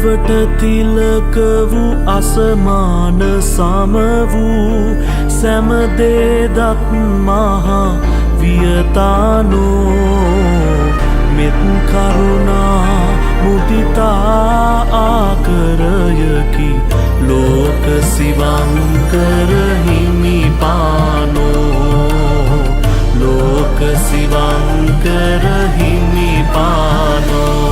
තිලොවට තිලක වූ අසමාන සම වූ සැමදේදත් මහා වියතානෝ මෙත් කරුණා මුදිතා ආකරයකි ලෝක සිවංකර හිමිපානෝ ලෝක සිවංකර හිමිපානෝ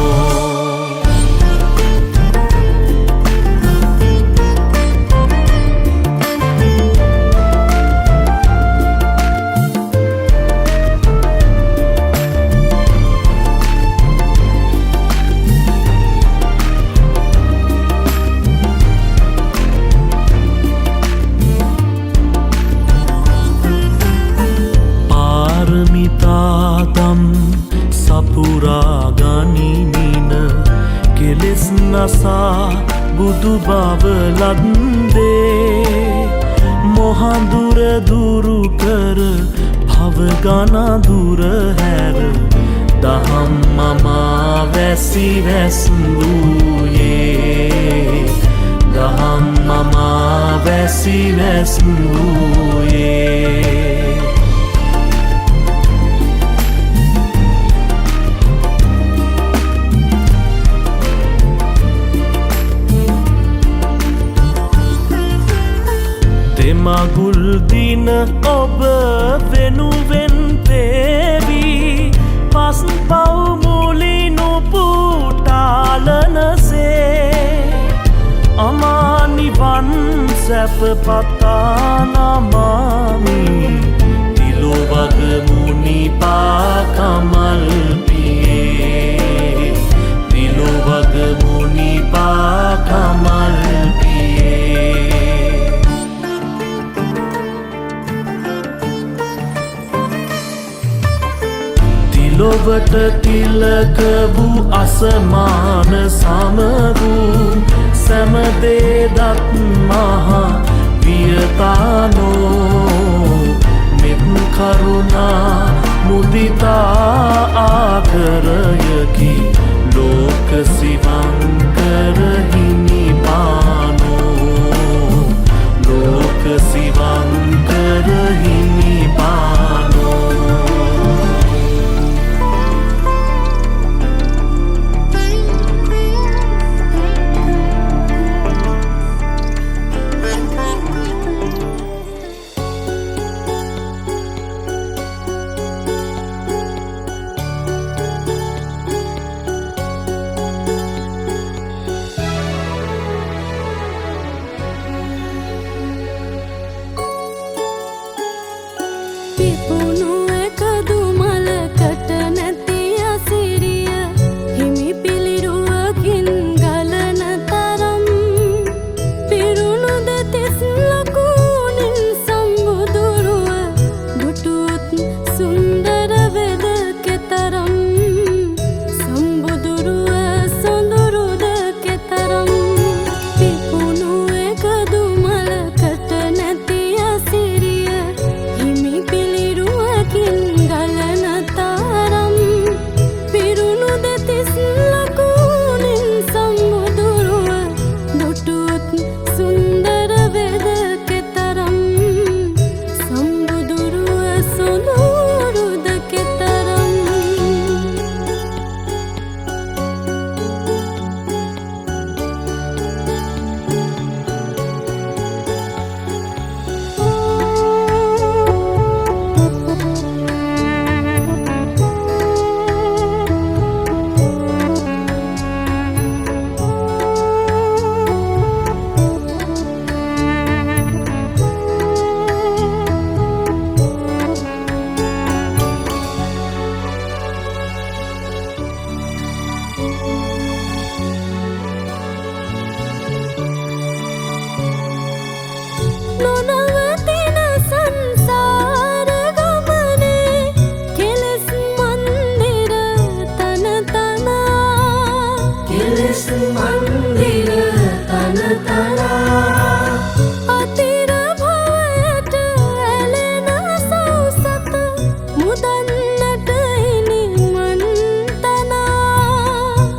සපුරාගනිමින කෙලෙස් නසා බුදු බව ලද්දේ මොහඳුර දුරු කර භවගනදුර හැර දහම් මමා වැසි වැස්ලූයේ දහම් මමා වැසි වැස්ලූයේ මගුල් දින ඔබ වෙනුවෙන් පේවී පස් පව්මුලිනු පුටාලනසේ අමානිවන් සැප පතානමාමි තිලොවග මුනිපා කමල් පියේ තිලොවග මුනිපා කමල් පියේ තිලොවට තිලක වූ අසමාන සම වූ සැමදේදත් මහා වියතානෝ මෙත් කරුණා මුදිතා ආකරයකි ලෝක සිවංකර හිමිපානෝ ලෝක සිවංකර හිමිපානෝ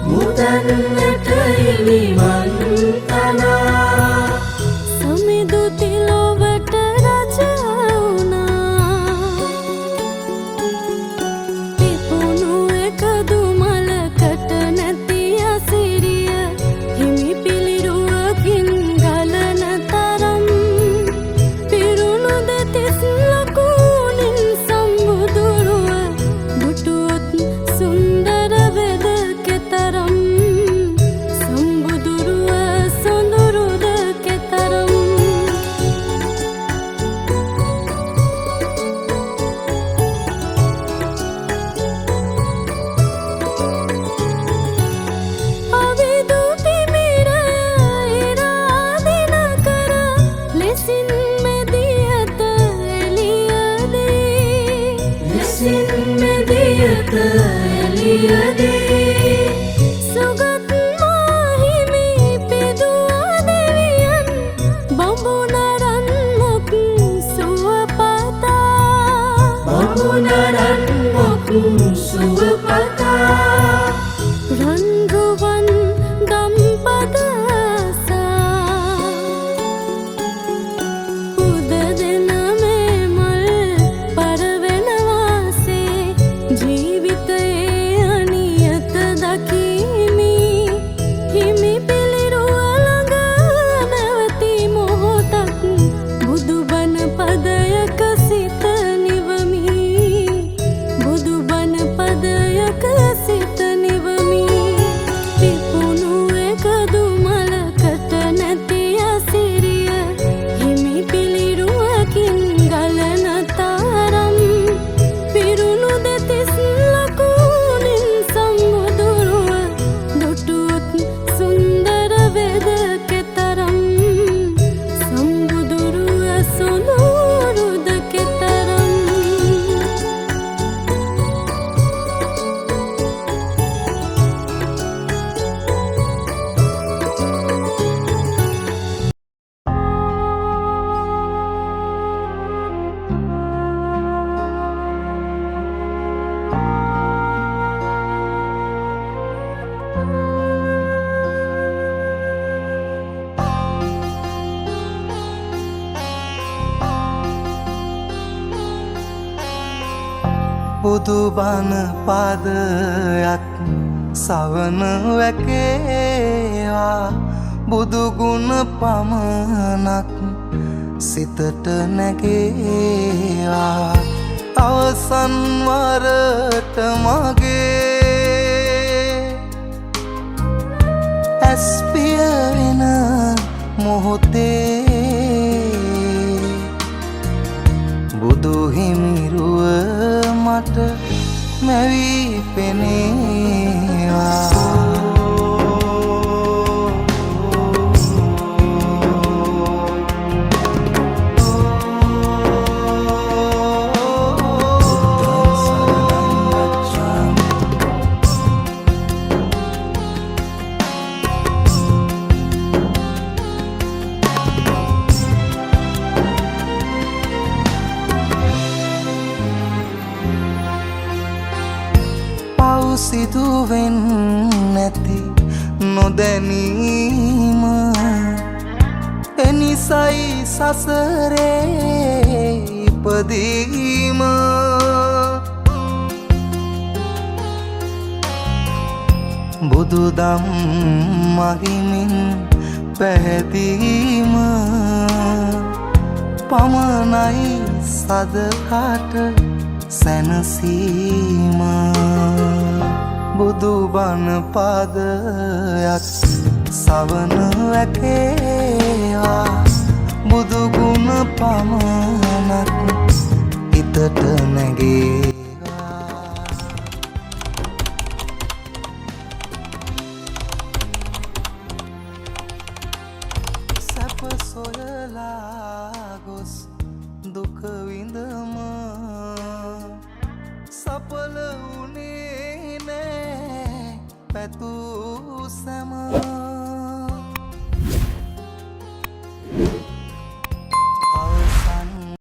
Mudan හිමන්තනා සමිඳු තිලොවට රජ වුණා පිපුණු එකදු මලකට නැති අසිරිය හිමි පිළිරුවකින් ගලන තරම් පිරුණු දෙතිස් ලකුණින් සම්බුදුරුව දුටුවොත් සුන්දර වෙද කෙතරම් සම්බුදුරුව සොඳුරුද කෙතරම් අවිදු පිමිරය ඉරාදින කර ලෙසින් මෙදියත එළියදී ලෙසින් මෙදියත එළියදී සුගත් මාහිමි පිදුවා දෙවියන් බඹුනරන් මොක් සුවපතා බඹුනරන් මොක් සුවපතා රන්රුවන් ගම්පදසා උද දෙන මේ මල් පරවෙනවාසේ ජීවිතයේ අනියත දකිමි හිමි පිළිරුව ළඟ නැවති මොහොතක් බුදුබණ පදයක සිත නිවමි බුදුබණ පදයක සිත නිවමි පිපුණු එකදු මලකට නැති අසිරිය හිමි පිළිරුවකින් ගලන තරම් පිරුණු දෙතිස් ලකුණින් සම්බුදුරුව දුටුවොත් සුන්දර වෙද කෙතරම් සම්බුදුරුව සොඳුරුද කෙතරම් බුදුබණ පදයක් සවන වැකේවා බුදුගුණ පමණක් සිතට නැගේවා අවසන් වරට මගේ ඇස් පිය වෙන මොහොතේ බුදු හිමිරුව මට මැවී පෙනේවා සිදුවෙන් නැති නොදැනීම එනිසයි සසරේ ඉපදීම බුදුදම් මහිමින් පැහැදීම පමණයි සදහට සැනසීම බුදුබණ පදයක් සවන වැකේවා බුදුගුණ පමණක් හිතට නැගේවා සැප සොයලා ගොස් දුක විඳම සඵල වුණේ නෑ පැතූ සැම